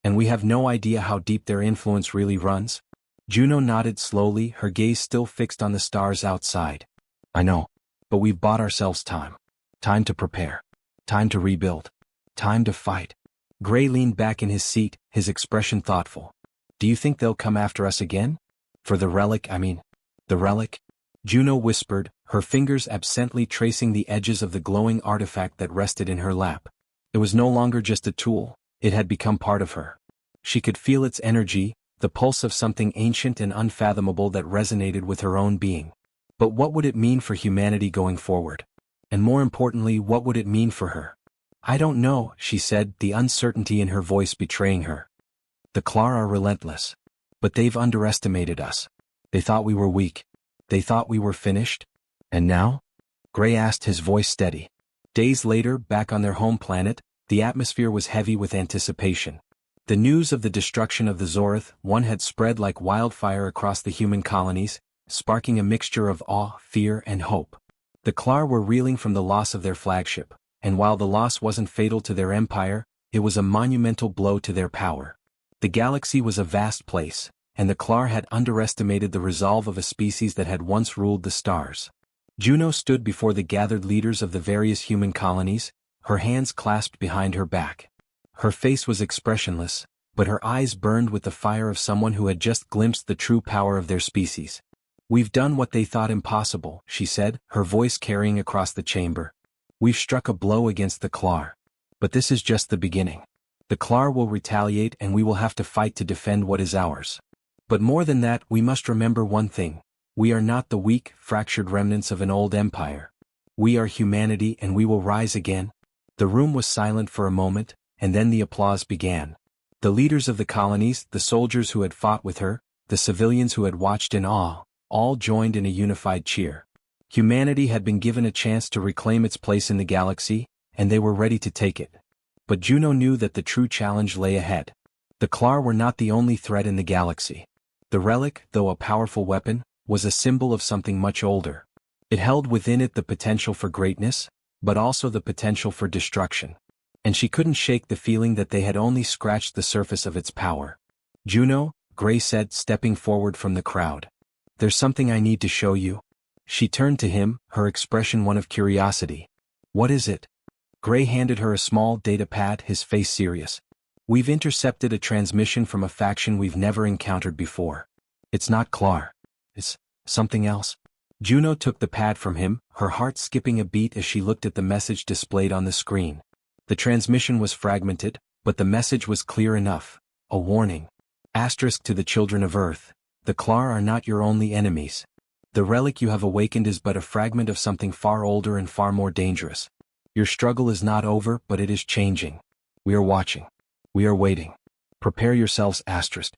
And we have no idea how deep their influence really runs." Juno nodded slowly, her gaze still fixed on the stars outside. "I know. But we've bought ourselves time. Time to prepare. Time to rebuild. Time to fight." Gray leaned back in his seat, his expression thoughtful. "Do you think they'll come after us again? For the relic, I mean." "The relic?" Juno whispered, her fingers absently tracing the edges of the glowing artifact that rested in her lap. It was no longer just a tool, it had become part of her. She could feel its energy, the pulse of something ancient and unfathomable that resonated with her own being. But what would it mean for humanity going forward? And more importantly, what would it mean for her? "I don't know," she said, the uncertainty in her voice betraying her. "The Klar are relentless. But they've underestimated us. They thought we were weak. They thought we were finished. And now?" Gray asked, his voice steady. Days later, back on their home planet, the atmosphere was heavy with anticipation. The news of the destruction of the Zorith one had spread like wildfire across the human colonies, sparking a mixture of awe, fear, and hope. The Klar were reeling from the loss of their flagship, and while the loss wasn't fatal to their empire, it was a monumental blow to their power. The galaxy was a vast place, and the Klar had underestimated the resolve of a species that had once ruled the stars. Juno stood before the gathered leaders of the various human colonies, her hands clasped behind her back. Her face was expressionless, but her eyes burned with the fire of someone who had just glimpsed the true power of their species. "We've done what they thought impossible," she said, her voice carrying across the chamber. "We've struck a blow against the Klar. But this is just the beginning. The Klar will retaliate and we will have to fight to defend what is ours. But more than that, we must remember one thing. We are not the weak, fractured remnants of an old empire. We are humanity and we will rise again." The room was silent for a moment, and then the applause began. The leaders of the colonies, the soldiers who had fought with her, the civilians who had watched in awe, all joined in a unified cheer. Humanity had been given a chance to reclaim its place in the galaxy, and they were ready to take it. But Juno knew that the true challenge lay ahead. The Klar were not the only threat in the galaxy. The relic, though a powerful weapon, was a symbol of something much older. It held within it the potential for greatness, but also the potential for destruction. And she couldn't shake the feeling that they had only scratched the surface of its power. "Juno," Gray said, stepping forward from the crowd. "There's something I need to show you." She turned to him, her expression one of curiosity. "What is it?" Gray handed her a small data pad, his face serious. "We've intercepted a transmission from a faction we've never encountered before. It's not Klar. It's something else." Juno took the pad from him, her heart skipping a beat as she looked at the message displayed on the screen. The transmission was fragmented, but the message was clear enough. A warning. Asterisk to the children of Earth. The Klar are not your only enemies. The relic you have awakened is but a fragment of something far older and far more dangerous. Your struggle is not over, but it is changing. We are watching. We are waiting. Prepare yourselves. Asterisk.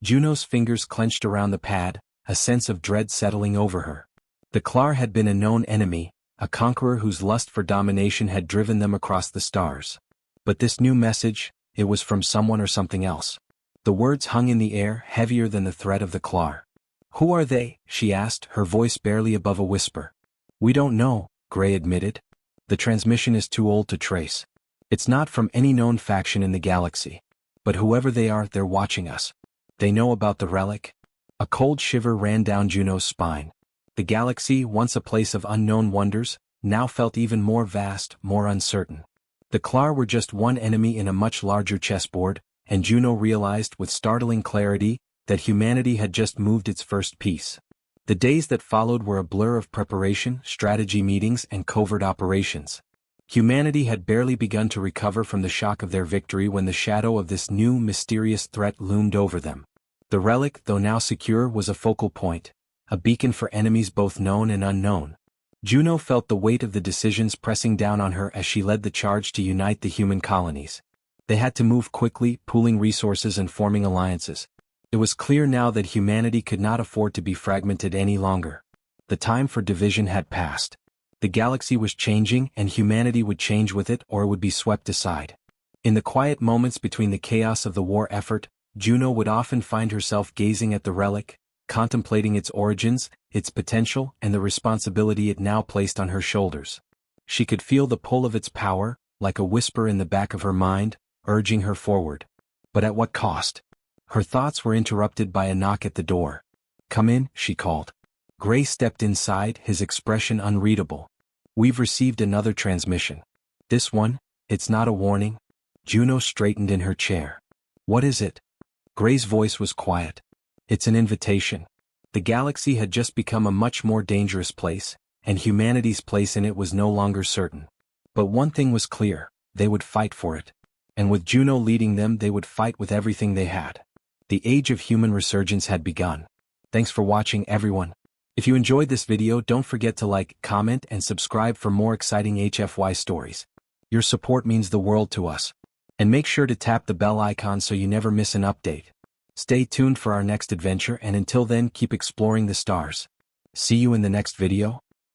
Juno's fingers clenched around the pad, a sense of dread settling over her. The Klar had been a known enemy, a conqueror whose lust for domination had driven them across the stars. But this new message, it was from someone or something else. The words hung in the air, heavier than the threat of the Klar. "Who are they?" she asked, her voice barely above a whisper. "We don't know," Gray admitted. "The transmission is too old to trace. It's not from any known faction in the galaxy. But whoever they are, they're watching us. They know about the relic. A cold shiver ran down Juno's spine. The galaxy, once a place of unknown wonders, now felt even more vast, more uncertain. The Klar were just one enemy in a much larger chessboard, and Juno realized with startling clarity that humanity had just moved its first piece. The days that followed were a blur of preparation, strategy meetings, and covert operations. Humanity had barely begun to recover from the shock of their victory when the shadow of this new, mysterious threat loomed over them. The relic, though now secure, was a focal point, a beacon for enemies both known and unknown. Juno felt the weight of the decisions pressing down on her as she led the charge to unite the human colonies. They had to move quickly, pooling resources and forming alliances. It was clear now that humanity could not afford to be fragmented any longer. The time for division had passed. The galaxy was changing, and humanity would change with it or it would be swept aside. In the quiet moments between the chaos of the war effort, Juno would often find herself gazing at the relic, contemplating its origins, its potential, and the responsibility it now placed on her shoulders. She could feel the pull of its power, like a whisper in the back of her mind, urging her forward. But at what cost? Her thoughts were interrupted by a knock at the door. "Come in," she called. Gray stepped inside, his expression unreadable. "We've received another transmission. This one, it's not a warning." Juno straightened in her chair. "What is it?" Gray's voice was quiet. "It's an invitation." The galaxy had just become a much more dangerous place, and humanity's place in it was no longer certain. But one thing was clear: they would fight for it. And with Juno leading them, they would fight with everything they had. The age of human resurgence had begun. Thanks for watching, everyone. If you enjoyed this video, don't forget to like, comment, and subscribe for more exciting HFY stories. Your support means the world to us. And make sure to tap the bell icon so you never miss an update. Stay tuned for our next adventure, and until then, keep exploring the stars. See you in the next video.